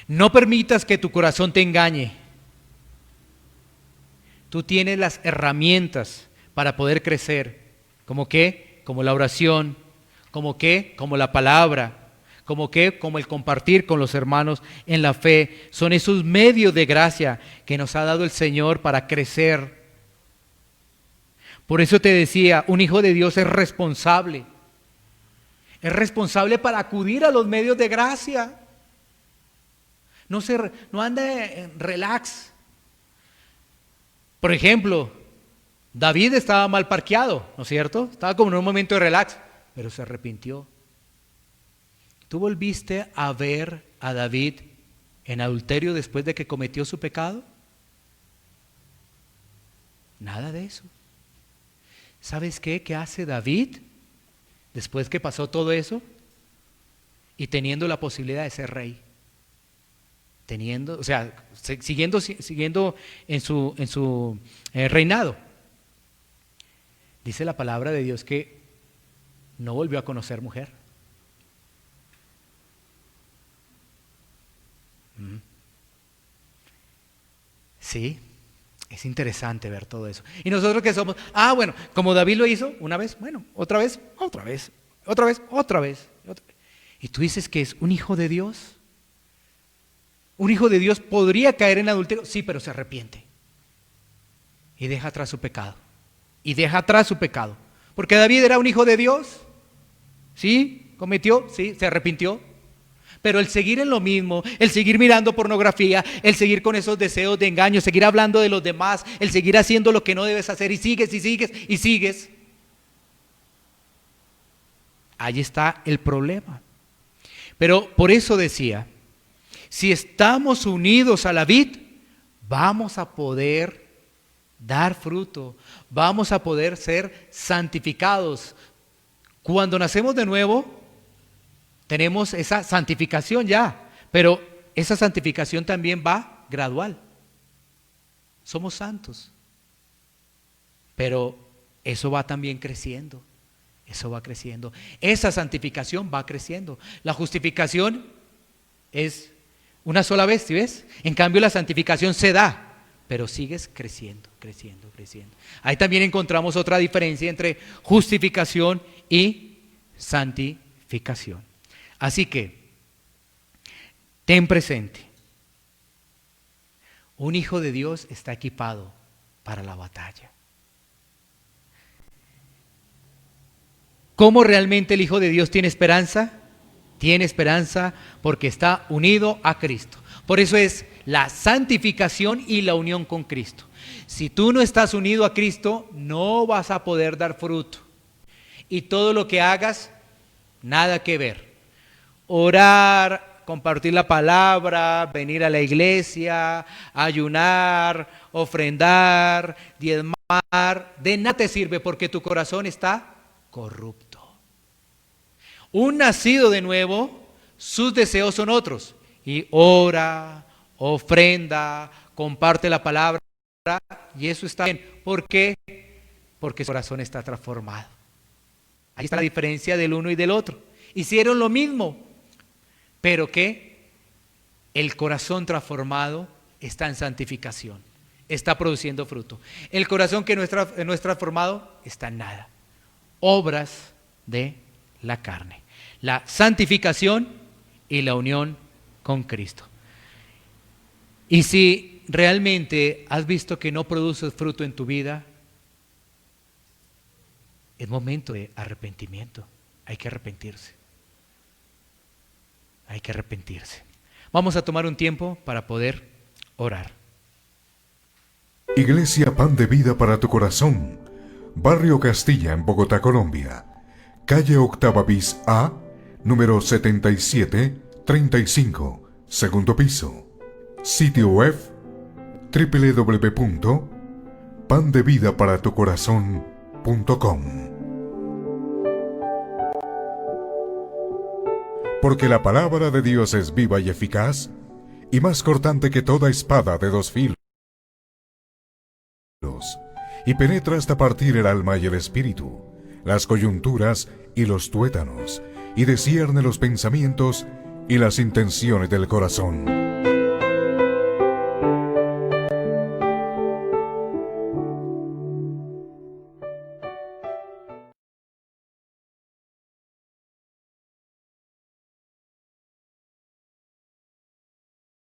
Speaker 2: No permitas que tu corazón te engañe. Tú tienes las herramientas para poder crecer. ¿Cómo qué? Como la oración. ¿Cómo qué? Como la palabra. ¿Cómo qué? Como el compartir con los hermanos en la fe. Son esos medios de gracia que nos ha dado el Señor para crecer. Por eso te decía, un hijo de Dios es responsable. Es responsable para acudir a los medios de gracia. No anda en relax. Por ejemplo, David estaba mal parqueado, ¿no es cierto? Estaba como en un momento de relax, pero se arrepintió. ¿Tú volviste a ver a David en adulterio después de que cometió su pecado? Nada de eso. ¿Sabes qué? ¿Qué hace David después que pasó todo eso? Y teniendo la posibilidad de ser rey. Siguiendo en su reinado. Dice la palabra de Dios que no volvió a conocer mujer. Sí, es interesante ver todo eso. Y nosotros que somos, bueno, como David lo hizo una vez, bueno, otra vez. Y tú dices que es un hijo de Dios. Un hijo de Dios podría caer en adulterio, sí, pero se arrepiente. Y deja atrás su pecado. Porque David era un hijo de Dios. Sí, cometió, sí, se arrepintió. Pero el seguir en lo mismo, el seguir mirando pornografía, el seguir con esos deseos de engaño, seguir hablando de los demás, el seguir haciendo lo que no debes hacer y sigues. Ahí está el problema. Pero por eso decía, si estamos unidos a la vid, vamos a poder dar fruto, vamos a poder ser santificados. Cuando nacemos de nuevo, tenemos esa santificación ya, pero esa santificación también va gradual. Somos santos, pero eso va también creciendo, Esa santificación va creciendo. La justificación es una sola vez, ¿sí ves? En cambio la santificación se da, pero sigues creciendo. Ahí también encontramos otra diferencia entre justificación y santificación. Así que, ten presente, un hijo de Dios está equipado para la batalla. ¿Cómo realmente el hijo de Dios tiene esperanza? Tiene esperanza porque está unido a Cristo. Por eso es la santificación y la unión con Cristo. Si tú no estás unido a Cristo, no vas a poder dar fruto. Y todo lo que hagas, nada que ver. Orar, compartir la palabra, venir a la iglesia, ayunar, ofrendar, diezmar, de nada te sirve porque tu corazón está corrupto. Un nacido de nuevo, sus deseos son otros. Y ora, ofrenda, comparte la palabra y eso está bien. ¿Por qué? Porque su corazón está transformado. Ahí está la diferencia del uno y del otro. Hicieron lo mismo. Pero que el corazón transformado está en santificación, está produciendo fruto. El corazón que no es transformado está en nada. Obras de la carne. La santificación y la unión con Cristo. Y si realmente has visto que no produces fruto en tu vida, es momento de arrepentimiento. Hay que arrepentirse. Vamos a tomar un tiempo para poder orar.
Speaker 1: Iglesia Pan de Vida para tu Corazón, Barrio Castilla en Bogotá, Colombia. Calle Octava bis A, número 7735, segundo piso. Sitio web www.pandevidaparatucorazon.com. Porque la palabra de Dios es viva y eficaz, y más cortante que toda espada de dos filos, y penetra hasta partir el alma y el espíritu, las coyunturas y los tuétanos, y discierne los pensamientos y las intenciones del corazón.